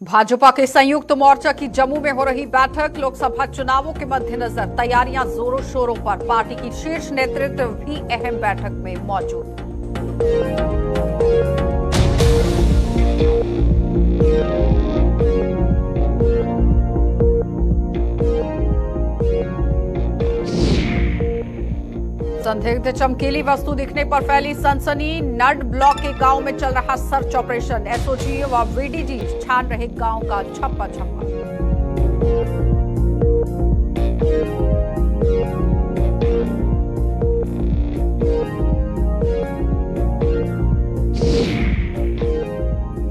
भाजपा के संयुक्त मोर्चा की जम्मू में हो रही बैठक। लोकसभा चुनावों के मद्देनजर तैयारियां जोरों शोरों पर। पार्टी की शीर्ष नेतृत्व भी अहम बैठक में मौजूद। संदिग्ध चमकीली वस्तु दिखने पर फैली सनसनी। नड ब्लॉक के गांव में चल रहा सर्च ऑपरेशन। एसओजी व वीडीजी छान रहे गांव का छप्पा छप्पा।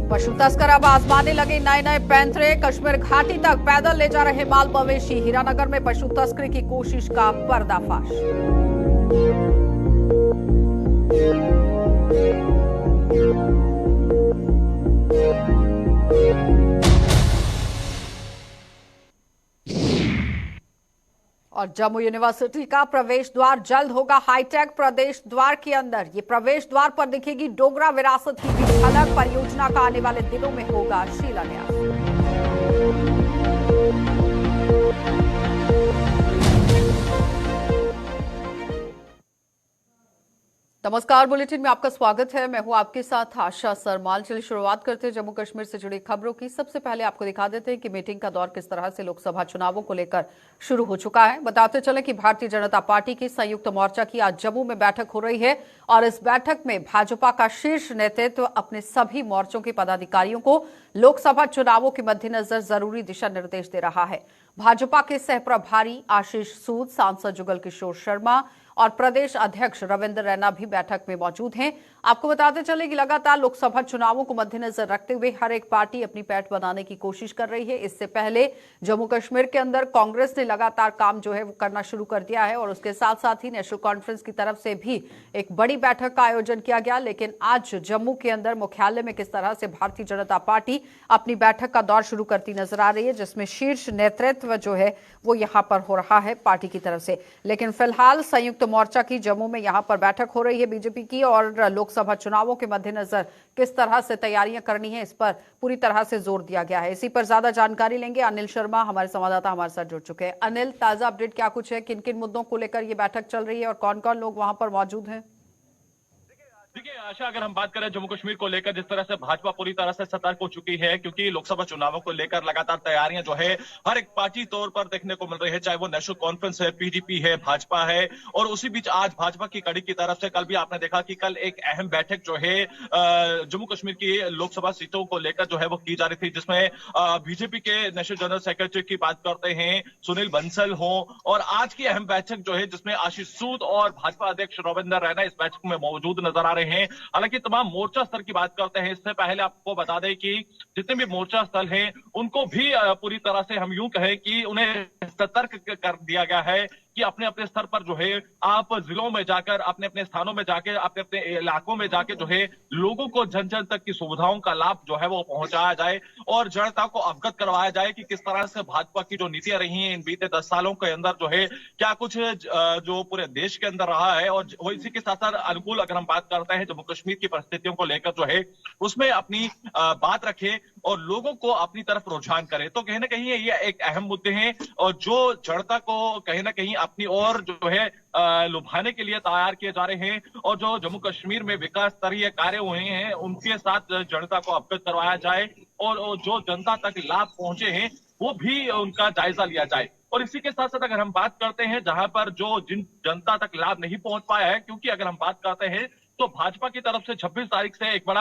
पशु तस्कर अब आजमाने लगे नए नए पैंतरे। कश्मीर घाटी तक पैदल ले जा रहे माल मवेशी। हीरानगर में पशु तस्करी की कोशिश का पर्दाफाश। और जम्मू यूनिवर्सिटी का प्रवेश द्वार जल्द होगा हाईटेक प्रदेश द्वार के अंदर। ये प्रवेश द्वार पर दिखेगी डोगरा विरासत की भी झलक। परियोजना का आने वाले दिनों में होगा शिलान्यास। नमस्कार, बुलेटिन में आपका स्वागत है। मैं हूं आपके साथ आशा सरमाल। चलिए शुरुआत करते हैं जम्मू कश्मीर से जुड़ी खबरों की। सबसे पहले आपको दिखा देते हैं कि मीटिंग का दौर किस तरह से लोकसभा चुनावों को लेकर शुरू हो चुका है। बताते चले कि भारतीय जनता पार्टी की संयुक्त मोर्चा की आज जम्मू में बैठक हो रही है और इस बैठक में भाजपा का शीर्ष नेतृत्व अपने सभी मोर्चों के पदाधिकारियों को लोकसभा चुनावों के मद्देनजर जरूरी दिशा निर्देश दे रहा है। भाजपा के सह प्रभारी आशीष सूद, सांसद जुगल किशोर शर्मा और प्रदेश अध्यक्ष रविंद्र रैना भी बैठक में मौजूद हैं। आपको बताते चले कि लगातार लोकसभा चुनावों को मद्देनजर रखते हुए हर एक पार्टी अपनी पैठ बनाने की कोशिश कर रही है। इससे पहले जम्मू कश्मीर के अंदर कांग्रेस ने लगातार काम जो है वो करना शुरू कर दिया है और उसके साथ साथ ही नेशनल कॉन्फ्रेंस की तरफ से भी एक बड़ी बैठक का आयोजन किया गया। लेकिन आज जम्मू के अंदर मुख्यालय में किस तरह से भारतीय जनता पार्टी अपनी बैठक का दौर शुरू करती नजर आ रही है, जिसमें शीर्ष नेतृत्व जो है वो यहां पर हो रहा है पार्टी की तरफ से। लेकिन फिलहाल संयुक्त मोर्चा की जम्मू में यहां पर बैठक हो रही है बीजेपी की और लोकसभा चुनावों के मद्देनजर किस तरह से तैयारियां करनी है इस पर पूरी तरह से जोर दिया गया है। इसी पर ज्यादा जानकारी लेंगे। अनिल शर्मा हमारे संवाददाता हमारे साथ जुड़ चुके हैं। अनिल, ताजा अपडेट क्या कुछ है? किन किन मुद्दों को लेकर ये बैठक चल रही है और कौन कौन लोग वहां पर मौजूद हैं? देखिए आशा, अगर हम बात करें जम्मू कश्मीर को लेकर, जिस तरह से भाजपा पूरी तरह से सतर्क हो चुकी है, क्योंकि लोकसभा चुनावों को लेकर लगातार तैयारियां जो है हर एक पार्टी तौर पर देखने को मिल रही है, चाहे वो नेशनल कॉन्फ्रेंस है, पीडीपी है, भाजपा है। और उसी बीच आज भाजपा की कड़ी की तरफ से कल भी आपने देखा कि कल एक अहम बैठक जो है जम्मू कश्मीर की लोकसभा सीटों को लेकर जो है वो की जा रही थी, जिसमें बीजेपी के नेशनल जनरल सेक्रेटरी की बात करते हैं सुनील बंसल हो, और आज की अहम बैठक जो है जिसमें आशीष सूद और भाजपा अध्यक्ष रविंद्र रैना इस बैठक में मौजूद नजर आ रहे हैं। हालांकि तमाम मोर्चा स्तर की बात करते हैं, इससे पहले आपको बता दें कि जितने भी मोर्चा स्थल हैं उनको भी पूरी तरह से हम यूं कहें कि उन्हें सतर्क कर दिया गया है कि अपने अपने स्तर पर जो है आप जिलों में जाकर, अपने अपने स्थानों में जाकर, अपने अपने इलाकों में जाकर जो है लोगों को जन जन तक की सुविधाओं का लाभ जो है वो पहुंचाया जाए और जनता को अवगत करवाया जाए कि किस तरह से भाजपा की जो नीतियां रही हैं इन बीते 10 सालों के अंदर जो है क्या कुछ जो पूरे देश के अंदर रहा है। और वो इसी के साथ साथ अनुकूल अगर हम बात करते हैं जम्मू कश्मीर की परिस्थितियों को लेकर जो है उसमें अपनी बात रखे और लोगों को अपनी तरफ रुझान करे, तो कहीं ना कहीं ये एक अहम मुद्दे हैं और जो जनता को कहीं ना कहीं अपनी ओर जो है लुभाने के लिए तैयार किए जा रहे हैं। और जो जम्मू कश्मीर में विकास स्तरीय कार्य हुए हैं उनके साथ जनता को अवगत करवाया जाए और जो जनता तक लाभ पहुंचे हैं वो भी उनका जायजा लिया जाए। और इसी के साथ साथ अगर हम बात करते हैं जहां पर जो जिन जनता तक लाभ नहीं पहुंच पाया है, क्योंकि अगर हम बात करते हैं तो भाजपा की तरफ से 26 तारीख से एक बड़ा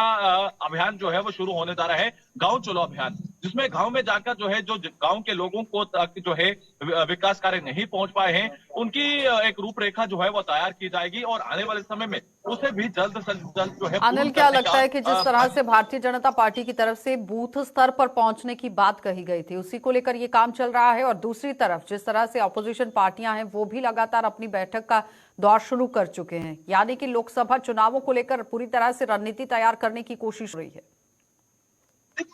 अभियान जो है वो शुरू होने जा रहा है, गांव चलो अभियान, जिसमें गांव में जाकर जो है जो गांव के लोगों को तक जो है विकास कार्य नहीं पहुंच पाए हैं उनकी एक रूपरेखा जो है वो तैयार की जाएगी और आने वाले समय में उसे भी जल्द से जल्द जो है। अनिल, क्या लगता है कि जिस तरह से भारतीय जनता पार्टी की तरफ से बूथ स्तर पर पहुंचने की बात कही गई थी उसी को लेकर ये काम चल रहा है और दूसरी तरफ जिस तरह से ऑपोजिशन पार्टियां हैं वो भी लगातार अपनी बैठक का दौर शुरू कर चुके हैं, यानी कि लोकसभा चुनावों को लेकर पूरी तरह से रणनीति तैयार करने की कोशिश हो रही है?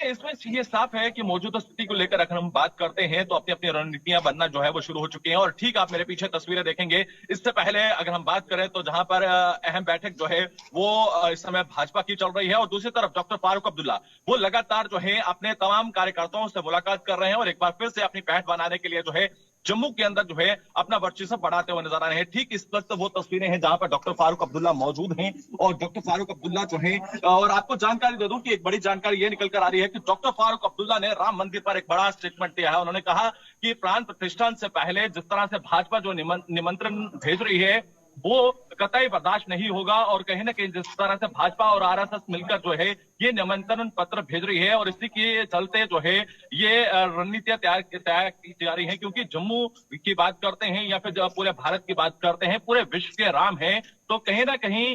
इसमें ये साफ है कि मौजूदा स्थिति को लेकर अगर हम बात करते हैं तो अपनी अपनी रणनीतियां बनना जो है वो शुरू हो चुकी हैं। और ठीक आप मेरे पीछे तस्वीरें देखेंगे, इससे पहले अगर हम बात करें तो जहां पर अहम बैठक जो है वो इस समय भाजपा की चल रही है, और दूसरी तरफ डॉक्टर फारूक अब्दुल्ला वो लगातार जो है अपने तमाम कार्यकर्ताओं से मुलाकात कर रहे हैं और एक बार फिर से अपनी पहल बनाने के लिए जो है जम्मू के अंदर जो है अपना वर्चस्व बढ़ाते हुए नजर आ रहे हैं। ठीक इस वक्त वो तस्वीरें हैं जहां पर डॉक्टर फारूक अब्दुल्ला मौजूद हैं, और डॉक्टर फारूक अब्दुल्ला जो है, और आपको जानकारी दे दूं कि एक बड़ी जानकारी ये निकल कर आ रही है कि डॉक्टर फारूक अब्दुल्ला ने राम मंदिर पर एक बड़ा स्टेटमेंट दिया है। उन्होंने कहा कि प्राण प्रतिष्ठान से पहले जिस तरह से भाजपा जो निमंत्रण भेज रही है वो कतई बर्दाश्त नहीं होगा, और कहीं ना कहीं जिस तरह से भाजपा और आरएसएस मिलकर जो है ये निमंत्रण पत्र भेज रही है, और इसी के चलते जो है ये रणनीतियां तैयार की जा रही है। क्योंकि जम्मू की बात करते हैं या फिर पूरे भारत की बात करते हैं, पूरे विश्व के राम है, तो कहीं ना कहीं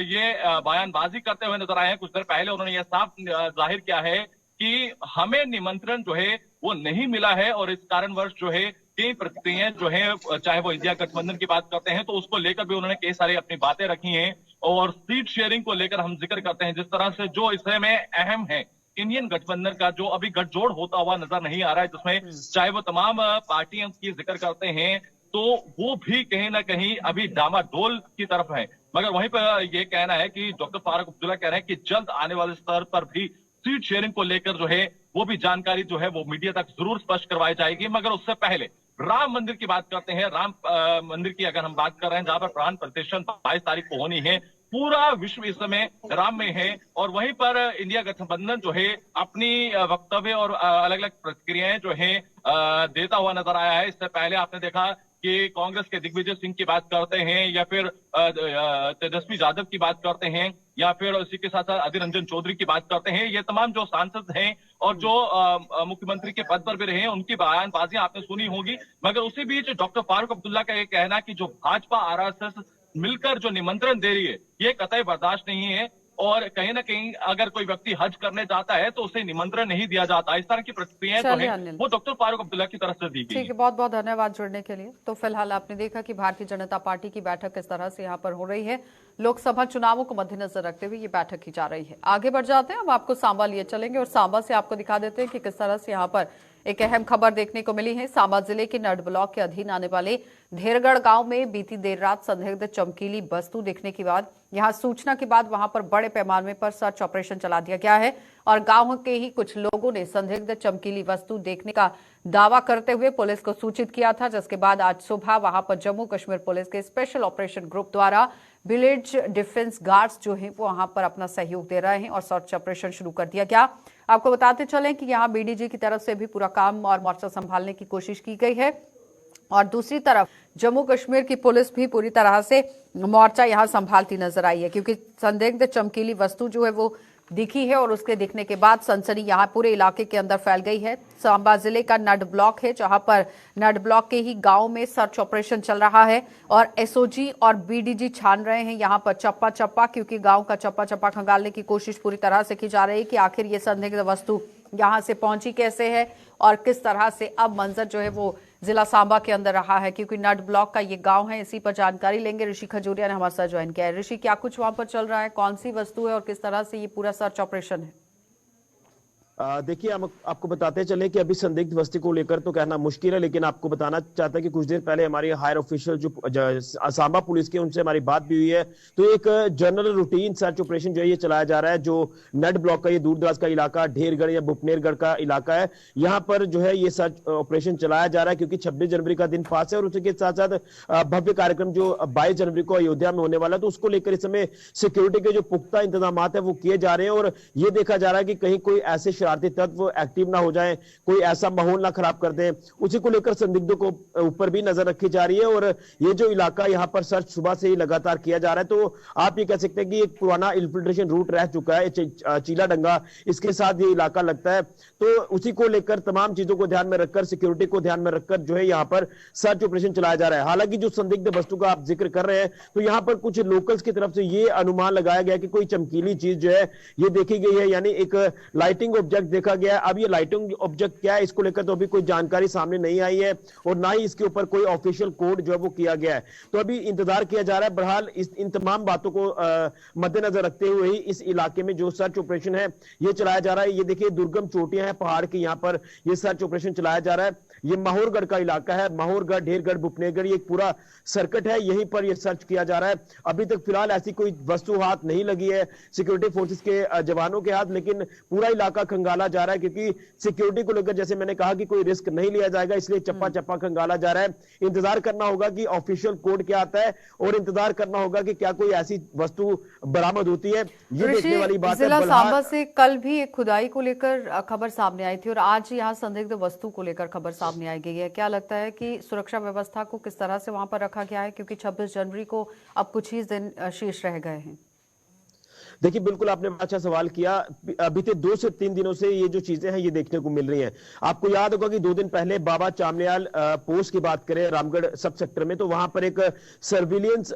ये बयानबाजी करते हुए नजर आए हैं। कुछ देर पहले उन्होंने यह साफ जाहिर किया है कि हमें निमंत्रण जो है वो नहीं मिला है, और इस कारणवश जो है कई प्रतिक्रियाएं जो है, चाहे वो इंडिया गठबंधन की बात करते हैं तो उसको लेकर भी उन्होंने कई सारी अपनी बातें रखी हैं। और सीट शेयरिंग को लेकर हम जिक्र करते हैं, जिस तरह से जो इसमें अहम है इंडियन गठबंधन का जो अभी गठजोड़ होता हुआ नजर नहीं आ रहा है, जिसमें चाहे वो तमाम पार्टियां की जिक्र करते हैं तो वो भी कहीं ना कहीं अभी डामाडोल की तरफ है। मगर वहीं पर यह कहना है कि डॉक्टर फारूक अब्दुल्ला कह रहे हैं कि जल्द आने वाले स्तर पर भी सीट शेयरिंग को लेकर जो है वो भी जानकारी जो है वो मीडिया तक जरूर स्पष्ट करवाई जाएगी। मगर उससे पहले राम मंदिर की बात करते हैं। राम मंदिर की अगर हम बात कर रहे हैं, जहां पर प्राण प्रतिष्ठा 22 तारीख को होनी है, पूरा विश्व इस समय राम में है, और वहीं पर इंडिया गठबंधन जो है अपनी वक्तव्य और अलग अलग प्रतिक्रियाएं जो है देता हुआ नजर आया है। इससे पहले आपने देखा कि कांग्रेस के दिग्विजय सिंह की बात करते हैं, या फिर तेजस्वी यादव की बात करते हैं, या फिर इसी के साथ साथ अधीर रंजन चौधरी की बात करते हैं, ये तमाम जो सांसद हैं और जो मुख्यमंत्री के पद पर भी रहे हैं उनकी बयानबाजियां आपने सुनी होंगी। मगर उसी बीच डॉक्टर फारूक अब्दुल्ला का ये कहना कि जो भाजपा आरएसएस मिलकर जो निमंत्रण दे रही है ये कतई बर्दाश्त नहीं है, और कहीं ना कहीं अगर कोई व्यक्ति हज करने जाता है तो उसे निमंत्रण नहीं दिया जाता। इस तरह की प्रतिक्रियाएं जो है वो डॉक्टर फारूक अब्दुल्ला की तरफ से दी गई। ठीक है, बहुत बहुत धन्यवाद जुड़ने के लिए। तो फिलहाल आपने देखा कि भारतीय जनता पार्टी की बैठक किस तरह से यहाँ पर हो रही है। लोकसभा चुनावों को मद्देनजर रखते हुए ये बैठक की जा रही है। आगे बढ़ जाते हैं, हम आपको सांबा लिए चलेंगे और सांबा से आपको दिखा देते हैं कि किस तरह से यहाँ पर एक अहम खबर देखने को मिली है। सांबा जिले के नड ब्लॉक के अधीन आने वाले ढेरगढ़ गांव में बीती देर रात संदिग्ध चमकीली वस्तु देखने के बाद यहां सूचना के बाद वहां पर बड़े पैमाने पर सर्च ऑपरेशन चला दिया गया है, और गांव के ही कुछ लोगों ने संदिग्ध चमकीली वस्तु देखने का दावा करते हुए पुलिस को सूचित किया था, जिसके बाद आज सुबह वहां पर जम्मू कश्मीर पुलिस के स्पेशल ऑपरेशन ग्रुप द्वारा विलेज डिफेंस गार्ड्स जो है वो वहां पर अपना सहयोग दे रहे हैं और सर्च ऑपरेशन शुरू कर दिया गया। आपको बताते चलें कि यहाँ बीडीजी की तरफ से भी पूरा काम और मोर्चा संभालने की कोशिश की गई है, और दूसरी तरफ जम्मू कश्मीर की पुलिस भी पूरी तरह से मोर्चा यहां संभालती नजर आई है, क्योंकि संदिग्ध चमकीली वस्तु जो है वो दिखी है, और उसके दिखने के बाद सनसनी यहां पूरे इलाके के अंदर फैल गई है। सांबा जिले का नड ब्लॉक है, जहां पर नड ब्लॉक के ही गांव में सर्च ऑपरेशन चल रहा है, और एसओजी और बीडीजी छान रहे हैं यहां पर चप्पा चप्पा, क्योंकि गांव का चप्पा चप्पा खंगालने की कोशिश पूरी तरह से की जा रही है कि आखिर ये संदिग्ध वस्तु यहां से पहुंची कैसे है और किस तरह से अब मंजर जो है वो जिला सांबा के अंदर रहा है, क्योंकि नड ब्लॉक का ये गांव है। इसी पर जानकारी लेंगे, ऋषि खजूरिया ने हमारे साथ ज्वाइन किया है। ऋषि, क्या कुछ वहां पर चल रहा है, कौन सी वस्तु है और किस तरह से ये पूरा सर्च ऑपरेशन है? देखिए, हम आपको बताते चले कि अभी संदिग्ध वस्तु को लेकर तो कहना मुश्किल है, लेकिन आपको बताना चाहता है कि कुछ देर पहले हमारी हायर ऑफिशियल जो सांबा पुलिस के उनसे हमारी बात भी हुई है, तो एक जनरल रूटीन सर्च ऑपरेशन जो है ये चलाया जा रहा है। जो नड ब्लॉक का ये दूर दराज का इलाका, ढेरगढ़ या भुपनेरगढ़ का इलाका है, यहाँ पर जो है ये सर्च ऑपरेशन चलाया जा रहा है, क्योंकि 26 जनवरी का दिन पास है और उसके साथ साथ भव्य कार्यक्रम जो 22 जनवरी को अयोध्या में होने वाला है, तो उसको लेकर इस समय सिक्योरिटी के जो पुख्ता इंतजाम है वो किए जा रहे हैं, और ये देखा जा रहा है कि कहीं कोई ऐसे शरारती तत्व एक्टिव ना हो जाए, कोई ऐसा माहौल ना खराब कर दे, उसी को लेकर संदिग्धों को ऊपर भी नजर रखी जा रही है। और ये जो इलाका यहाँ पर सर्च सुबह से ही लगातार किया जा रहा है, तो आप ये कह सकते हैं कि एक पुराना इन्फिल्ट्रेशन रूट रह चुका है, चीला डंगा इसके साथ ये इलाका लगता है, तो उसी को लेकर तमाम चीजों को ध्यान में रखकर, सिक्योरिटी को ध्यान में रखकर जो है यहाँ पर सर्च ऑपरेशन चलाया जा रहा है। हालांकि जो संदिग्ध वस्तु का आप जिक्र कर रहे हैं, तो यहाँ पर कुछ लोकल्स की तरफ से ये अनुमान लगाया गया कि कोई चमकीली चीज जो है ये देखी गई है, यानी एक लाइटिंग ऑब्जेक्ट ऑब्जेक्ट देखा गया है। अब ये लाइटिंग ऑब्जेक्ट क्या है इसको लेकर तो अभी कोई जानकारी सामने नहीं आई है और ना ही इसके ऊपर कोई ऑफिशियल कोड जो है वो किया गया है। तो अभी इंतजार किया जा रहा है। बहरहाल इन तमाम बातों को मद्देनजर रखते हुए ही इस इलाके में जो सर्च ऑपरेशन है ये चलाया जा रहा है। ये देखिए दुर्गम चोटियां हैं पहाड़ की, यहाँ पर ये सर्च ऑपरेशन चलाया जा रहा है। ये माहौरगढ़ का इलाका है, माहौरगढ़, ढेरगढ़, भुपनेगढ़, ये एक पूरा सर्किट है, यहीं पर ये सर्च किया जा रहा है। अभी तक फिलहाल ऐसी कोई वस्तु हाथ नहीं लगी है सिक्योरिटी फोर्सेस के जवानों के हाथ, लेकिन पूरा इलाका खंगाला जा रहा है क्योंकि सिक्योरिटी को लेकर जैसे मैंने कहा कि कोई रिस्क नहीं लिया जाएगा, इसलिए चप्पा चप्पा खंगाला जा रहा है। इंतजार करना होगा कि ऑफिशियल कोड क्या आता है और इंतजार करना होगा कि क्या कोई ऐसी वस्तु बरामद होती है, ये देखने वाली बात है। जिला सांबा से कल भी एक खुदाई को लेकर खबर सामने आई थी और आज यहाँ संदिग्ध वस्तु को लेकर खबर सामने आई गई है। क्या लगता है कि सुरक्षा व्यवस्था को किस तरह से वहां पर रखा गया है, क्योंकि 26 जनवरी को अब कुछ ही दिन शेष रह गए हैं? देखिए बिल्कुल आपने अच्छा सवाल किया। बीते 2 से 3 दिनों से ये जो चीजें हैं ये देखने को मिल रही हैं। आपको याद होगा कि 2 दिन पहले बाबा चामलियाल पोस्ट की बात करें रामगढ़ सब सेक्टर में, तो वहां पर एक सर्विलियंस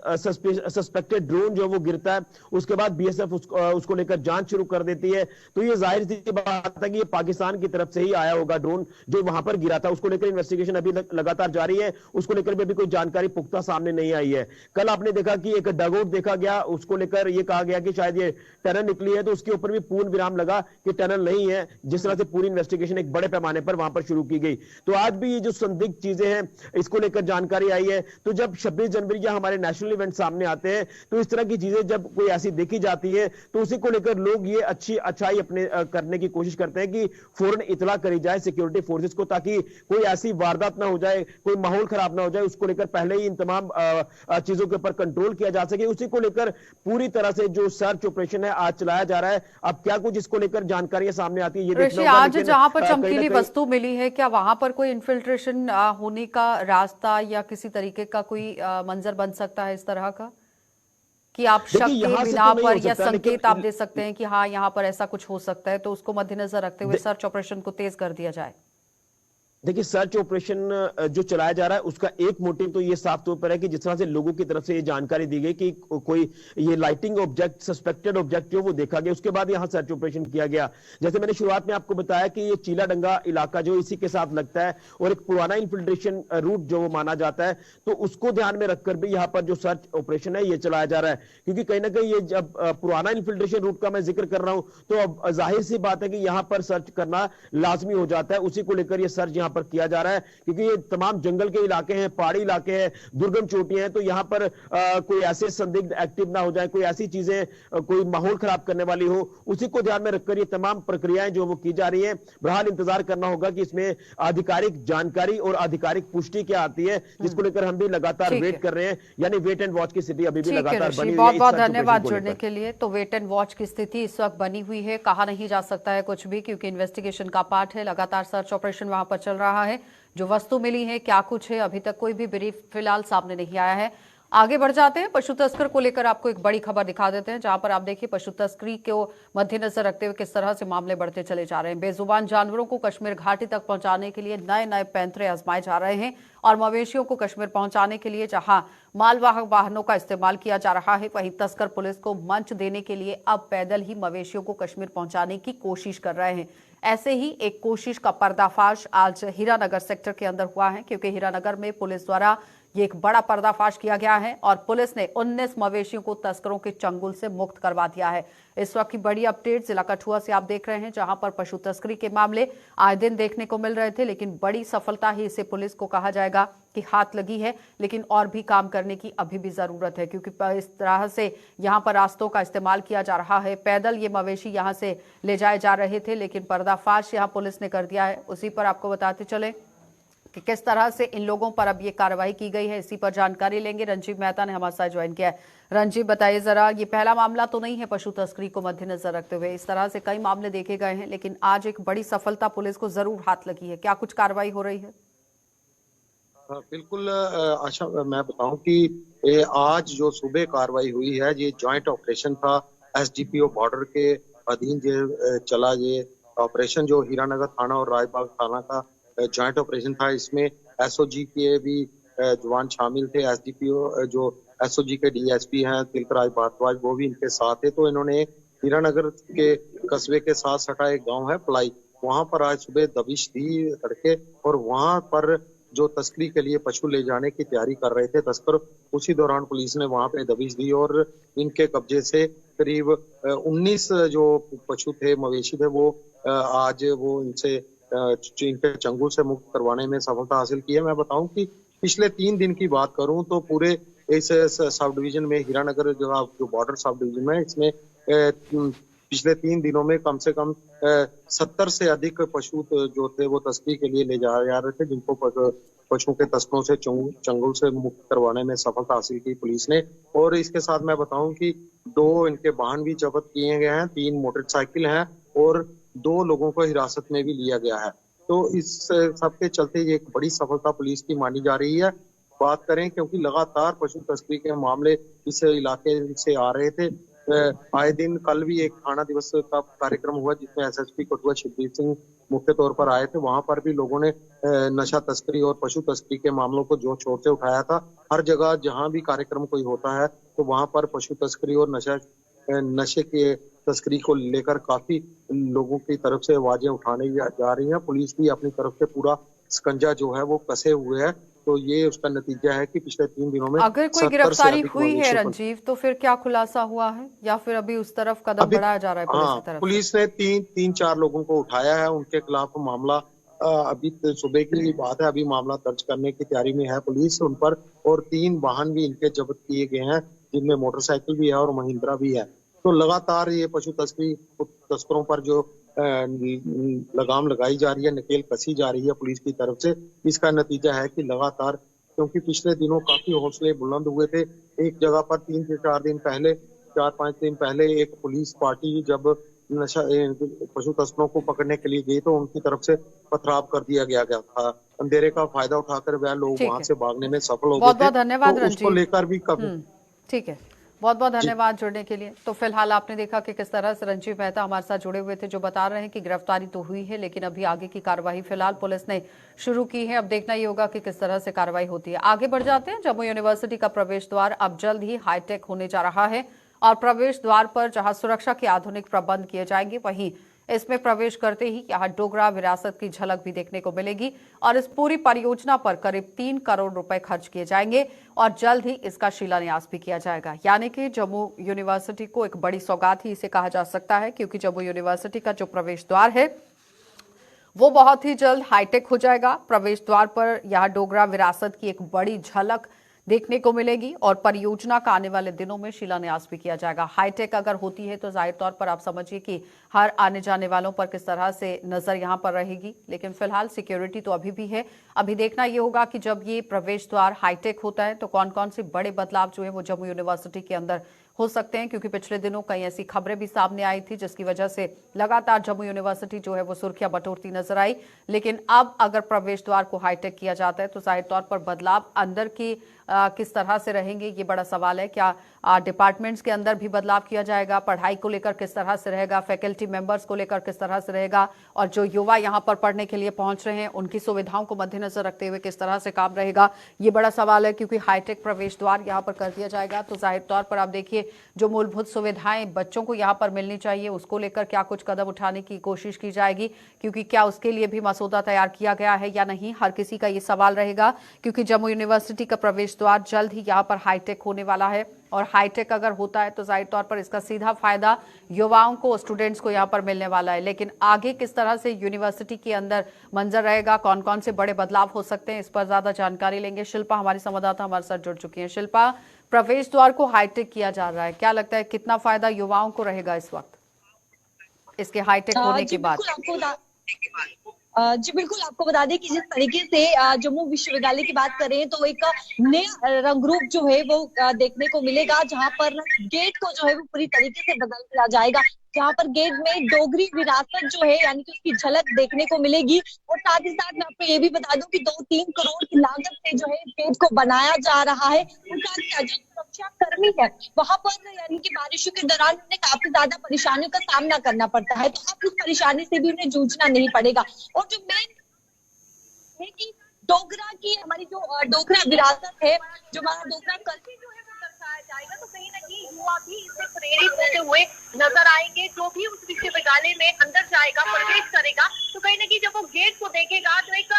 सस्पेक्टेड ड्रोन जो वो गिरता है, उसके बाद बीएसएफ उसको लेकर जांच शुरू कर देती है। तो ये जाहिर सी बात है कि ये पाकिस्तान की तरफ से ही आया होगा ड्रोन जो वहां पर गिरा था। उसको लेकर इन्वेस्टिगेशन अभी लगातार जारी है, उसको लेकर भी अभी कोई जानकारी पुख्ता सामने नहीं आई है। कल आपने देखा कि एक डगआउट देखा गया, उसको लेकर ये कहा गया कि शायद ये टनल निकली है, तो उसके ऊपर भी पूर्ण विराम लगा कि टनल नहीं है। जिस तरह से पूरी इन्वेस्टिगेशन एक बड़े पैमाने पर वहां पर शुरू की गई, तो आज भी ये जो संदिग्ध चीजें हैं इसको लेकर जानकारी आई है। तो जब 26 जनवरी या हमारे नेशनल इवेंट सामने आते हैं तो इस तरह की चीजें जब कोई ऐसी देखी जाती है तो उसी को लेकर लोग ये अच्छाई अपने करने की कोशिश करते हैं कि फौरन इतला करी जाए सिक्योरिटी फोर्सेस को, ताकि कोई ऐसी वारदात ना हो जाए, कोई माहौल खराब ना हो जाए। उसको लेकर पहले ही इन तमाम चीजों के ऊपर कंट्रोल किया जा सके। उसी को लेकर पूरी तरह से जो सर्च ऑपरेशन है आज चलाया जा रहा है। अब क्या कुछ इसको लेकर जानकारियां सामने आती है ये देखना होगा। आज जहां पर चमकीली वस्तु मिली है, क्या वहां पर कोई इन्फिल्ट्रेशन होने का रास्ता या किसी तरीके का कोई मंजर बन सकता है इस तरह का कि आप शक के बिना पर या संकेत आप दे सकते हैं कि हाँ यहाँ पर ऐसा कुछ हो सकता है, तो उसको मद्देनजर रखते हुए सर्च ऑपरेशन को तेज कर दिया जाए? देखिए सर्च ऑपरेशन जो चलाया जा रहा है उसका एक मोटिव तो ये साफ तौर पर है कि जिस तरह से लोगों की तरफ से ये जानकारी दी गई कि कोई ये लाइटिंग ऑब्जेक्ट सस्पेक्टेड ऑब्जेक्ट जो वो देखा गया, उसके बाद यहाँ सर्च ऑपरेशन किया गया। जैसे मैंने शुरुआत में आपको बताया कि ये चीलाडंगा इलाका जो इसी के साथ लगता है और एक पुराना इन्फिल्ट्रेशन रूट जो वो माना जाता है, तो उसको ध्यान में रखकर भी यहाँ पर जो सर्च ऑपरेशन है ये चलाया जा रहा है। क्योंकि कहीं ना कहीं ये जब पुराना इन्फिल्ट्रेशन रूट का मैं जिक्र कर रहा हूं तो अब जाहिर सी बात है कि यहाँ पर सर्च करना लाजमी हो जाता है। उसी को लेकर ये सर्च यहाँ पर किया जा रहा है क्योंकि ये तमाम जंगल के इलाके हैं, पहाड़ी इलाके हैं, दुर्गम चोटियां हैं, तो यहाँ पर कोई ऐसे संदिग्ध एक्टिव ना हो जाए, कोई ऐसी चीजें कोई माहौल खराब करने वाली हो, उसी को ध्यान में रखकर ये तमाम प्रक्रियाएं जो वो की जा रही है। बहरहाल इंतजार करना होगा कि इसमें आधिकारिक जानकारी और आधिकारिक पुष्टि क्या आती है, जिसको लेकर हम भी लगातार वेट कर रहे हैं। यानी वेट एंड वॉच की स्थिति अभी भी लगातार बनी हुई है। बहुत बहुत धन्यवाद जुड़ने के लिए। तो वेट एंड वॉच की स्थिति इस वक्त बनी हुई है, कहा नहीं जा सकता है कुछ भी क्योंकि इन्वेस्टिगेशन का पार्ट है, लगातार सर्च ऑपरेशन वहां पर चल रहा है। जो वस्तु मिली है क्या कुछ है अभी तक कोई भी ब्रीफ फिलहाल सामने नहीं आया है। आगे बढ़ जाते हैं, पशु तस्कर को लेकर आपको एक बड़ी खबर दिखा देते हैं जहां पर आप देखिए पशु तस्करी को मद्देनजर रखते हुए किस तरह से मामले बढ़ते चले जा रहे हैं। बेजुबान जानवरों को कश्मीर घाटी तक पहुंचाने के लिए नए नए पैंतरे आजमाए जा रहे हैं और मवेशियों को कश्मीर पहुंचाने के लिए जहां मालवाहक वाहनों का इस्तेमाल किया जा रहा है, वहीं तस्कर पुलिस को मंच देने के लिए अब पैदल ही मवेशियों को कश्मीर पहुंचाने की कोशिश कर रहे हैं। ऐसे ही एक कोशिश का पर्दाफाश आज हीरानगर सेक्टर के अंदर हुआ है क्योंकि हीरानगर में पुलिस द्वारा ये एक बड़ा पर्दाफाश किया गया है और पुलिस ने 19 मवेशियों को तस्करों के चंगुल से मुक्त करवा दिया है। इस वक्त की बड़ी अपडेट जिला कठुआ से आप देख रहे हैं जहां पर पशु तस्करी के मामले आए दिन देखने को मिल रहे थे, लेकिन बड़ी सफलता ही इसे पुलिस को कहा जाएगा कि हाथ लगी है। लेकिन और भी काम करने की अभी भी जरूरत है क्योंकि इस तरह से यहाँ पर रास्तों का इस्तेमाल किया जा रहा है। पैदल ये मवेशी यहाँ से ले जाए जा रहे थे, लेकिन पर्दाफाश यहाँ पुलिस ने कर दिया है। उसी पर आपको बताते चले कि किस तरह से इन लोगों पर अब ये कार्रवाई की गई है, इसी पर जानकारी लेंगे। रंजीव मेहता ने हमारे साथ ज्वाइन किया है। रंजीव बताइए जरा, ये पहला मामला तो नहीं है पशु तस्करी को मद्देनजर रखते हुए, इस तरह से कई मामले देखे गए हैं, लेकिन आज एक बड़ी सफलता पुलिस को जरूर हाथ लगी है। क्या कुछ कार्रवाई हो रही है? बिल्कुल आशा, मैं बताऊं कि आज जो सुबह कार्रवाई हुई है ये जॉइंट ऑपरेशन था एसडीपीओ बॉर्डर के अधीन जो चला। ये ऑपरेशन जो हीरानगर थाना और राजबाग थाना का जॉइंट ऑपरेशन था, इसमें एसओजी के भी जवान शामिल थे। एसडीपीओ जो एसओजी के डीएसपी हैं तिलकराज भारद्वाज वो भी इनके साथ थे। तो इन्होंने हीरानगर के कस्बे के साथ सटा एक गांव है पलाई, वहां पर आज सुबह दबिश दी तड़के, और वहां पर जो तस्करी के लिए पशु ले जाने की तैयारी कर रहे थे तस्कर, उसी दौरान पुलिस ने वहां पे दबिश दी और इनके कब्जे से करीब 19 जो पशु थे, मवेशी थे, वो आज वो इनसे इनके चंगुल से मुक्त करवाने में सफलता हासिल की है। मैं बताऊं कि पिछले 3 दिन की बात करूं तो पूरे इस सब डिवीजन में, हीरानगर जो बॉर्डर सब डिवीजन में, इसमें पिछले 3 दिनों में कम से कम 70 से अधिक पशु जो थे वो तस्करी के लिए ले जा रहे थे, जिनको पशुओं के तस्करों से चंगुल से मुक्त करवाने में सफलता हासिल की पुलिस ने। और इसके साथ मैं बताऊं कि 2 इनके वाहन भी जब्त किए गए हैं, 3 मोटरसाइकिल हैं और 2 लोगों को हिरासत में भी लिया गया है। तो इस सब के चलते ये एक बड़ी सफलता पुलिस की मानी जा रही है। बात करें क्योंकि लगातार पशु तस्करी के मामले इस इलाके से आ रहे थे। आए दिन, कल भी एक थाना दिवस का कार्यक्रम हुआ जिसमें एसएसपी कठुआ शिवदीप सिंह मुख्य तौर पर आए थे। वहां पर भी लोगों ने नशा तस्करी और पशु तस्करी के मामलों को जोर शोर से उठाया था। हर जगह जहां भी कार्यक्रम कोई होता है तो वहां पर पशु तस्करी और नशे के तस्करी को लेकर काफी लोगों की तरफ से आवाजें उठाने जा रही हैं। पुलिस भी अपनी तरफ से पूरा शिकंजा जो है वो कसे हुए है। तो ये उसका नतीजा है कि पिछले 3 दिनों में अगर कोई गिरफ्तारी हुई है रंजीव, तो फिर क्या खुलासा हुआ है या फिर अभी उस तरफ कदम बढ़ाया जा रहा है पुलिस की तरफ? पुलिस ने 3-4 लोगों को उठाया है, उनके खिलाफ मामला अभी सुबह की बात है, अभी मामला दर्ज करने की तैयारी में है पुलिस उन पर। और 3 वाहन भी इनके जब्त किए गए हैं, जिनमें मोटरसाइकिल भी है और महिंद्रा भी है। तो लगातार ये पशु तस्करों पर जो लगाम लगाई जा रही है, नकेल कसी जा रही है पुलिस की तरफ से, इसका नतीजा है कि लगातार, क्योंकि पिछले दिनों काफी हौसले बुलंद हुए थे। एक जगह पर 3 से 4 दिन पहले, 4-5 दिन पहले एक पुलिस पार्टी जब पशु तस्करों को पकड़ने के लिए गई तो उनकी तरफ से पथराव कर दिया गया था। अंधेरे का फायदा उठाकर वह लोग वहां से भागने में सफल हो गए थे। बहुत बहुत धन्यवाद तो उसको लेकर भी काफी ठीक है, बहुत बहुत धन्यवाद जुड़ने के लिए। तो फिलहाल आपने देखा कि किस तरह से रंजीव मेहता हमारे साथ जुड़े हुए थे, जो बता रहे हैं कि गिरफ्तारी तो हुई है लेकिन अभी आगे की कार्रवाई फिलहाल पुलिस ने शुरू की है। अब देखना ही होगा कि किस तरह से कार्रवाई होती है। आगे बढ़ जाते हैं। जम्मू यूनिवर्सिटी का प्रवेश द्वार अब जल्द ही हाईटेक होने जा रहा है और प्रवेश द्वार पर जहां सुरक्षा के आधुनिक प्रबंध किए जाएंगे, वहीं इसमें प्रवेश करते ही यहां डोगरा विरासत की झलक भी देखने को मिलेगी। और इस पूरी परियोजना पर करीब 3 करोड़ रुपए खर्च किए जाएंगे और जल्द ही इसका शिलान्यास भी किया जाएगा। यानी कि जम्मू यूनिवर्सिटी को एक बड़ी सौगात ही इसे कहा जा सकता है, क्योंकि जम्मू यूनिवर्सिटी का जो प्रवेश द्वार है वो बहुत ही जल्द हाईटेक हो जाएगा। प्रवेश द्वार पर यहां डोगरा विरासत की एक बड़ी झलक देखने को मिलेगी और परियोजना का आने वाले दिनों में शिलान्यास भी किया जाएगा। हाईटेक अगर होती है तो जाहिर तौर पर आप समझिए कि हर आने जाने वालों पर किस तरह से नजर यहां पर रहेगी। लेकिन फिलहाल सिक्योरिटी तो अभी भी है। अभी देखना ये होगा कि जब ये प्रवेश द्वार हाईटेक होता है तो कौन कौन से बड़े बदलाव जो है वो जम्मू यूनिवर्सिटी के अंदर हो सकते हैं, क्योंकि पिछले दिनों कई ऐसी खबरें भी सामने आई थी जिसकी वजह से लगातार जम्मू यूनिवर्सिटी जो है वो सुर्खियां बटोरती नजर आई। लेकिन अब अगर प्रवेश द्वार को हाईटेक किया जाता है तो जाहिर तौर पर बदलाव अंदर की किस तरह से रहेंगे ये बड़ा सवाल है। क्या डिपार्टमेंट्स के अंदर भी बदलाव किया जाएगा, पढ़ाई को लेकर किस तरह से रहेगा, फैकल्टी मेंबर्स को लेकर किस तरह से रहेगा, और जो युवा यहां पर पढ़ने के लिए पहुंच रहे हैं उनकी सुविधाओं को मद्देनजर रखते हुए किस तरह से काम रहेगा, ये बड़ा सवाल है। क्योंकि हाईटेक प्रवेश द्वार यहां पर कर दिया जाएगा तो जाहिर तौर पर आप देखिए जो मूलभूत सुविधाएं बच्चों को यहां पर मिलनी चाहिए उसको लेकर क्या कुछ कदम उठाने की कोशिश की जाएगी, क्योंकि क्या उसके लिए भी मसौदा तैयार किया गया है या नहीं, हर किसी का ये सवाल रहेगा। क्योंकि जम्मू यूनिवर्सिटी का प्रवेश द्वार जल्द ही यहां पर हाईटेक होने वाला है और हाईटेक अगर होता है तो जाहिर तौर पर इसका सीधा फायदा युवाओं को, स्टूडेंट्स को यहां पर मिलने वाला है। लेकिन आगे किस तरह से यूनिवर्सिटी के अंदर मंजर रहेगा, कौन कौन से बड़े बदलाव हो सकते हैं, इस पर ज्यादा जानकारी लेंगे। शिल्पा हमारी संवाददाता हमारे साथ जुड़ चुकी है। शिल्पा, प्रवेश द्वार को हाईटेक किया जा रहा है, क्या लगता है कितना फायदा युवाओं को रहेगा इस वक्त इसके हाईटेक होने के बाद? जी बिल्कुल, आपको बता दें कि जिस तरीके से जम्मू विश्वविद्यालय की बात करें तो एक नया रंग रूप जो है वो देखने को मिलेगा, जहां पर गेट को जो है वो पूरी तरीके से बदल दिया जाएगा, जहां पर गेट में डोगरी विरासत जो है यानी कि उसकी झलक देखने को मिलेगी। और साथ ही साथ मैं आपको ये भी बता दूं कि 2-3 करोड़ की लागत से जो है गेट को बनाया जा रहा है। उनका जो सुरक्षा कर्मी है वहां पर यानी कि बारिशों के दौरान उन्हें काफी ज्यादा परेशानियों का सामना करना पड़ता है, तो अब उस परेशानी से भी उन्हें जूझना नहीं पड़ेगा। और जो मेन है कि डोगरा की हमारी जो डोगरा विरासत है, जो हमारा डोगरा कल्चर जो है वो दर्शाया जाएगा तो कहीं ना कहीं युवा भी इससे प्रेरित होते हुए नजर आएंगे। जो भी उस विश्वविद्यालय में अंदर जाएगा, प्रवेश करेगा, तो कहीं ना कहीं जब वो गेट को देखेगा तो एक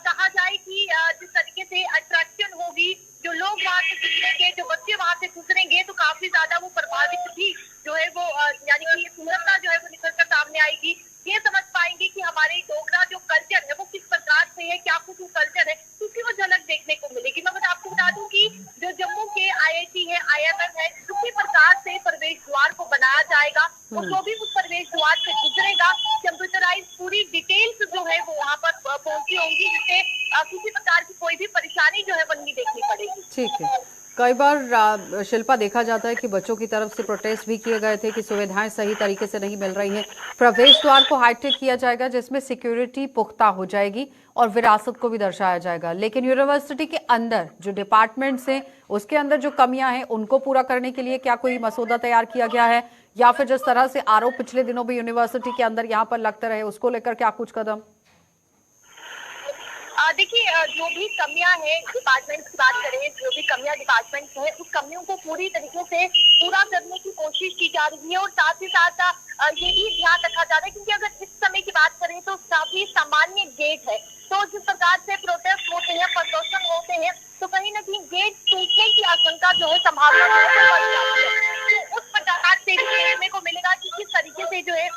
कहा जाए कि जिस तरीके से अट्रैक्शन होगी, जो लोग वहां से गुजरेंगे, जो बच्चे वहां से गुजरेंगे, तो काफी ज्यादा वो प्रभावित भी जो है वो यानी कि सुंदरता जो है वो निकल कर सामने आएगी। ये समझ पाएंगे कि हमारे डोगरा जो कल्चर है वो किस प्रकार से है, क्या कुछ कल्चर है, उसकी वो झलक देखने को मिलेगी। मैं आपको बता दूं कि जो जम्मू के IIT है, IIM है, उसी प्रकार से प्रवेश द्वार को बनाया जाएगा और जो भी उस प्रवेश द्वार से गुजरेगा, कंप्यूटराइज पूरी डिटेल्स जो है वो वहाँ पर पहुंची होंगी, जिससे किसी प्रकार की कोई भी परेशानी जो है वो नहीं देखनी पड़ेगी। ठीक है। कई बार शिल्पा देखा जाता है कि बच्चों की तरफ से प्रोटेस्ट भी किए गए थे कि सुविधाएं सही तरीके से नहीं मिल रही हैं। प्रवेश द्वार को हाईटेक किया जाएगा जिसमें सिक्योरिटी पुख्ता हो जाएगी और विरासत को भी दर्शाया जाएगा, लेकिन यूनिवर्सिटी के अंदर जो डिपार्टमेंट्स हैं उसके अंदर जो कमियां हैं उनको पूरा करने के लिए क्या कोई मसौदा तैयार किया गया है, या फिर जिस तरह से आरोप पिछले दिनों भी यूनिवर्सिटी के अंदर यहाँ पर लगते रहे उसको लेकर क्या कुछ कदम? देखिए, जो भी कमियां हैं डिपार्टमेंट्स की बात करें, जो भी कमियां डिपार्टमेंट्स है, उस कमियों को पूरी तरीके से पूरा करने की कोशिश की जा रही है और साथ ही साथ ये भी ध्यान रखा जा रहा है, क्योंकि अगर इस समय की बात करें तो काफी सामान्य गेट है, तो जिस प्रकार से प्रोटेस्ट होते हैं, प्रदर्शन होते हैं, तो कहीं ना कहीं गेट टूटने की आशंका जो है, संभावना जो है बढ़ जाती है। तो उस प्रकार से भी देखने को मिलेगा कि किस तरीके से जो है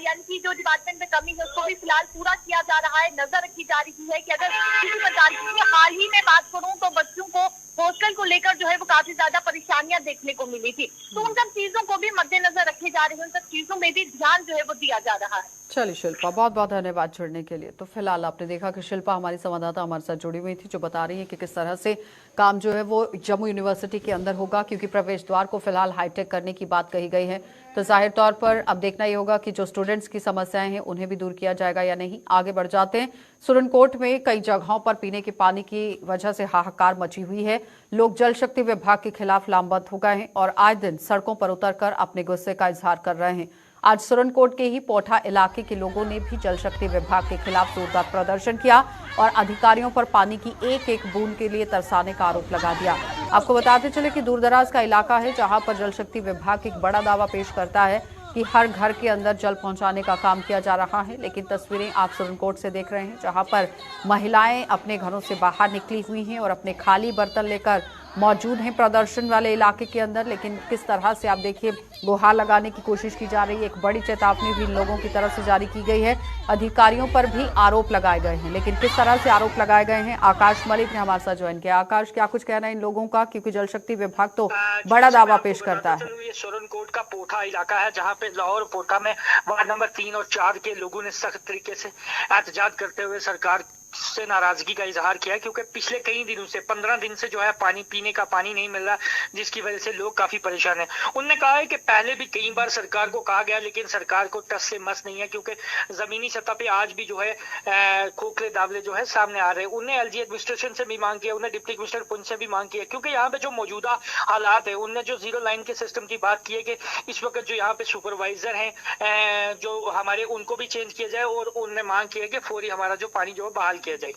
यानी कि जो डिपार्टमेंट में कमी है उसको भी फिलहाल पूरा किया जा रहा है, नजर रखी जा रही है कि अगर किसी प्रकार की हाल ही में बात करूं तो बच्चों को हॉस्टल को लेकर जो है वो काफी ज्यादा परेशानियां देखने को मिली थी, तो उन सब चीजों को भी मद्देनजर रखे जा रहे हैं, उन सब चीजों में भी ध्यान जो है वो दिया जा रहा है। चलिए शिल्पा, बहुत बहुत धन्यवाद जुड़ने के लिए। तो फिलहाल आपने देखा कि शिल्पा हमारी संवाददाता हमारे साथ जुड़ी हुई थी, जो बता रही है कि किस तरह से काम जो है वो जम्मू यूनिवर्सिटी के अंदर होगा, क्योंकि प्रवेश द्वार को फिलहाल हाईटेक करने की बात कही गई है। तो जाहिर तौर पर अब देखना ये होगा कि जो स्टूडेंट्स की समस्याएं हैं उन्हें भी दूर किया जाएगा या नहीं। आगे बढ़ जाते हैं। सुरनकोट में कई जगहों पर पीने के पानी की वजह से हाहाकार मची हुई है। लोग जल शक्ति विभाग के खिलाफ लामबंद हो गए हैं और आए दिन सड़कों पर उतरकर अपने गुस्से का इजहार कर रहे हैं। आज सुरनकोट के ही पोठा इलाके के लोगों ने भी जल शक्ति विभाग के खिलाफ जोरदार प्रदर्शन किया और अधिकारियों पर पानी की एक एक बूंद के लिए तरसाने का आरोप लगा दिया। आपको बताते चले कि दूरदराज का इलाका है जहां पर जल शक्ति विभाग एक बड़ा दावा पेश करता है कि हर घर के अंदर जल पहुंचाने का काम किया जा रहा है, लेकिन तस्वीरें आप सुरनकोट से देख रहे हैं जहां पर महिलाएं अपने घरों से बाहर निकली हुई हैं और अपने खाली बर्तन लेकर मौजूद हैं प्रदर्शन वाले इलाके के अंदर। लेकिन किस तरह से आप देखिए गुहार लगाने की कोशिश की जा रही है। एक बड़ी चेतावनी भी लोगों की तरफ से जारी की गई है। अधिकारियों पर भी आरोप लगाए गए हैं, लेकिन किस तरह से आरोप लगाए गए हैं, आकाश मलिक ने हमारे साथ ज्वाइन किया। आकाश, क्या कुछ कहना है इन लोगों का, क्योंकि जल शक्ति विभाग तो बड़ा दावा पेश करता है। ये सुरनकोट का पोठा इलाका है जहाँ पे लाहौर पोठा में वार्ड नंबर 3 और 4 के लोगों ने सख्त तरीके से एहतजाज करते हुए सरकार से नाराजगी का इजहार किया, क्योंकि पिछले कई दिनों से 15 दिन से जो है पानी पीने का पानी नहीं मिल रहा, जिसकी वजह से लोग काफी परेशान हैं। उन्होंने कहा है कि पहले भी कई बार सरकार को कहा गया, लेकिन सरकार को टस से मस नहीं है, क्योंकि जमीनी सतह पे आज भी जो है खोखले दावले जो है सामने आ रहे हैं। उन्हें LG एडमिनिस्ट्रेशन से भी मांग किया, उन्हें डिप्टी कमिश्नर पुंछ से भी मांग किया, क्योंकि यहाँ पे जो मौजूदा हालात है, उनने जो जीरो लाइन के सिस्टम की बात की है कि इस वक्त जो यहाँ पे सुपरवाइजर हैं जो हमारे, उनको भी चेंज किया जाए और उन्होंने मांग की है कि फौरी हमारा जो पानी जो है बहाल किया जाए।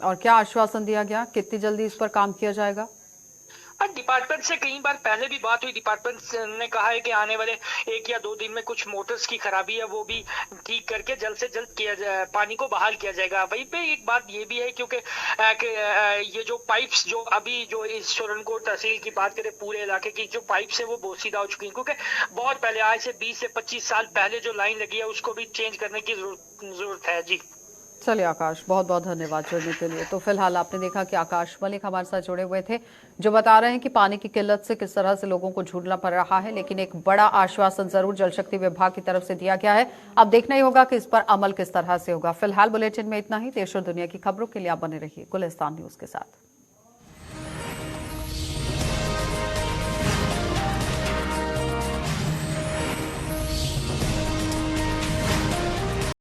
और क्या आश्वासन दिया गया, कितनी जल्दी इस पर काम किया जाएगा? डिपार्टमेंट से कई बार पहले भी बात हुई, डिपार्टमेंट ने कहा है कि आने वाले 1 या 2 दिन में कुछ मोटर्स की खराबी है वो भी ठीक करके जल्द से जल्द किया जाए, पानी को बहाल किया जाएगा। वहीं पे एक बात ये भी है, क्योंकि ये जो पाइप्स जो अभी जो इस सुरनकोट तहसील की बात करें, पूरे इलाके की जो पाइप्स है वो बोसीदा हो चुकी है, क्योंकि बहुत पहले आज से 20 से 25 साल पहले जो लाइन लगी है उसको भी चेंज करने की जरूरत है। जी चलिए आकाश, बहुत बहुत धन्यवाद जुड़ने के लिए। तो फिलहाल आपने देखा कि आकाश मलिक हमारे साथ जुड़े हुए थे, जो बता रहे हैं कि पानी की किल्लत से किस तरह से लोगों को जूझना पड़ रहा है, लेकिन एक बड़ा आश्वासन जरूर जल शक्ति विभाग की तरफ से दिया गया है। अब देखना ही होगा कि इस पर अमल किस तरह से होगा। फिलहाल बुलेटिन में इतना ही। देश और दुनिया की खबरों के लिए आप बने रहिए गुलिस्तान न्यूज के साथ।